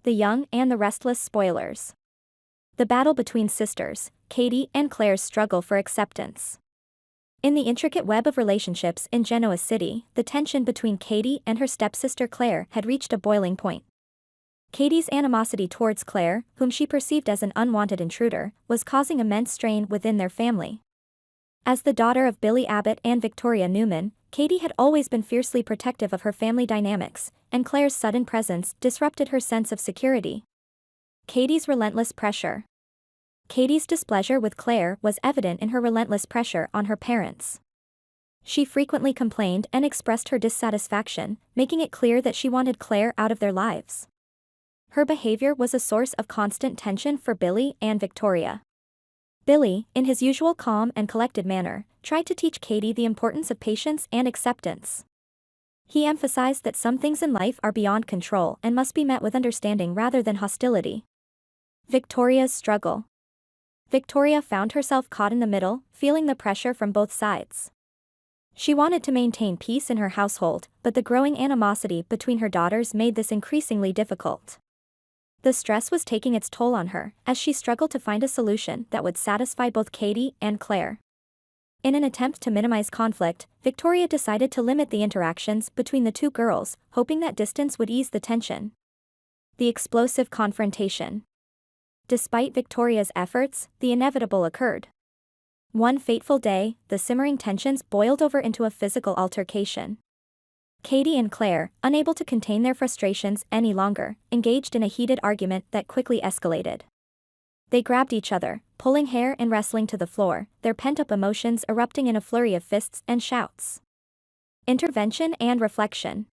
the young and the restless spoilers. The battle between sisters, Katie and Claire's struggle for acceptance. In the intricate web of relationships in Genoa City, the tension between Katie and her stepsister Claire had reached a boiling point. Katie's animosity towards Claire, whom she perceived as an unwanted intruder, was causing immense strain within their family. As the daughter of Billy Abbott and Victoria Newman, Katie had always been fiercely protective of her family dynamics, and Claire's sudden presence disrupted her sense of security. Katie's relentless pressure. Katie's displeasure with Claire was evident in her relentless pressure on her parents. She frequently complained and expressed her dissatisfaction, making it clear that she wanted Claire out of their lives. Her behavior was a source of constant tension for Billy and Victoria. Billy, in his usual calm and collected manner, tried to teach Katie the importance of patience and acceptance. He emphasized that some things in life are beyond control and must be met with understanding rather than hostility. Victoria's struggle. Victoria found herself caught in the middle, feeling the pressure from both sides. She wanted to maintain peace in her household, but the growing animosity between her daughters made this increasingly difficult. The stress was taking its toll on her, as she struggled to find a solution that would satisfy both Katie and Claire. In an attempt to minimize conflict, Victoria decided to limit the interactions between the two girls, hoping that distance would ease the tension. The explosive confrontation. Despite Victoria's efforts, the inevitable occurred. One fateful day, the simmering tensions boiled over into a physical altercation. Katie and Claire, unable to contain their frustrations any longer, engaged in a heated argument that quickly escalated. They grabbed each other, pulling hair and wrestling to the floor, their pent-up emotions erupting in a flurry of fists and shouts. Intervention and reflection.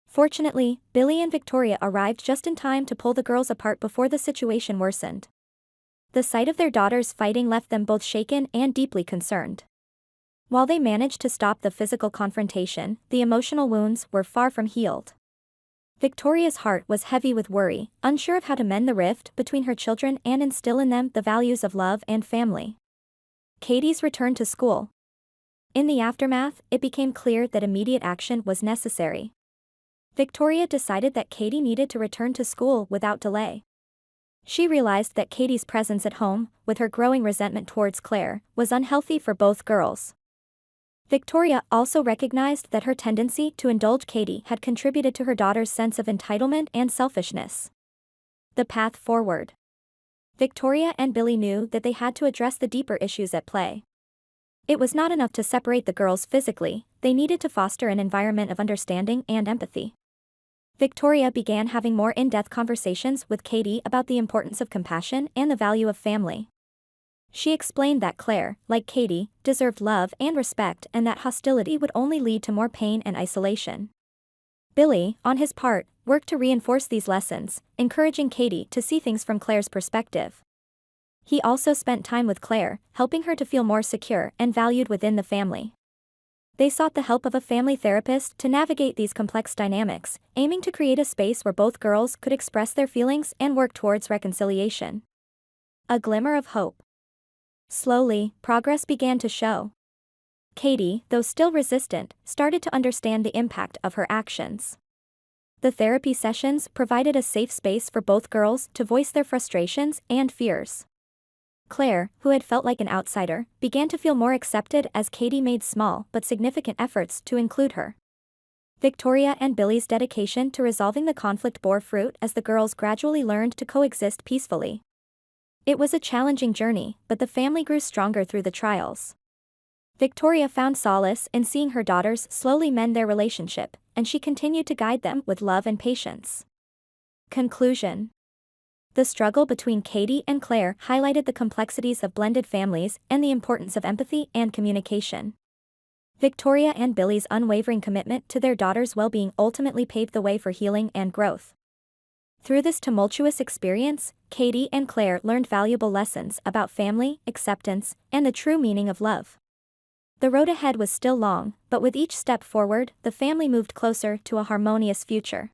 Fortunately, Billy and Victoria arrived just in time to pull the girls apart before the situation worsened. The sight of their daughters fighting left them both shaken and deeply concerned. While they managed to stop the physical confrontation, the emotional wounds were far from healed. Victoria's heart was heavy with worry, unsure of how to mend the rift between her children and instill in them the values of love and family. Katie's return to school. In the aftermath, it became clear that immediate action was necessary. Victoria decided that Katie needed to return to school without delay. She realized that Katie's presence at home, with her growing resentment towards Claire, was unhealthy for both girls. Victoria also recognized that her tendency to indulge Katie had contributed to her daughter's sense of entitlement and selfishness. The path forward. Victoria and Billy knew that they had to address the deeper issues at play. It was not enough to separate the girls physically, they needed to foster an environment of understanding and empathy. Victoria began having more in-depth conversations with Katie about the importance of compassion and the value of family. She explained that Claire, like Katie, deserved love and respect and that hostility would only lead to more pain and isolation. Billy, on his part, worked to reinforce these lessons, encouraging Katie to see things from Claire's perspective. He also spent time with Claire, helping her to feel more secure and valued within the family. They sought the help of a family therapist to navigate these complex dynamics, aiming to create a space where both girls could express their feelings and work towards reconciliation. A glimmer of hope. Slowly, progress began to show. Katie, though still resistant, started to understand the impact of her actions. The therapy sessions provided a safe space for both girls to voice their frustrations and fears. Claire, who had felt like an outsider, began to feel more accepted as Katie made small but significant efforts to include her. Victoria and Billy's dedication to resolving the conflict bore fruit as the girls gradually learned to coexist peacefully. It was a challenging journey, but the family grew stronger through the trials. Victoria found solace in seeing her daughters slowly mend their relationship, and she continued to guide them with love and patience. Conclusion. The struggle between Katie and Claire highlighted the complexities of blended families and the importance of empathy and communication. Victoria and Billy's unwavering commitment to their daughters' well-being ultimately paved the way for healing and growth. Through this tumultuous experience, Katie and Claire learned valuable lessons about family, acceptance, and the true meaning of love. The road ahead was still long, but with each step forward, the family moved closer to a harmonious future.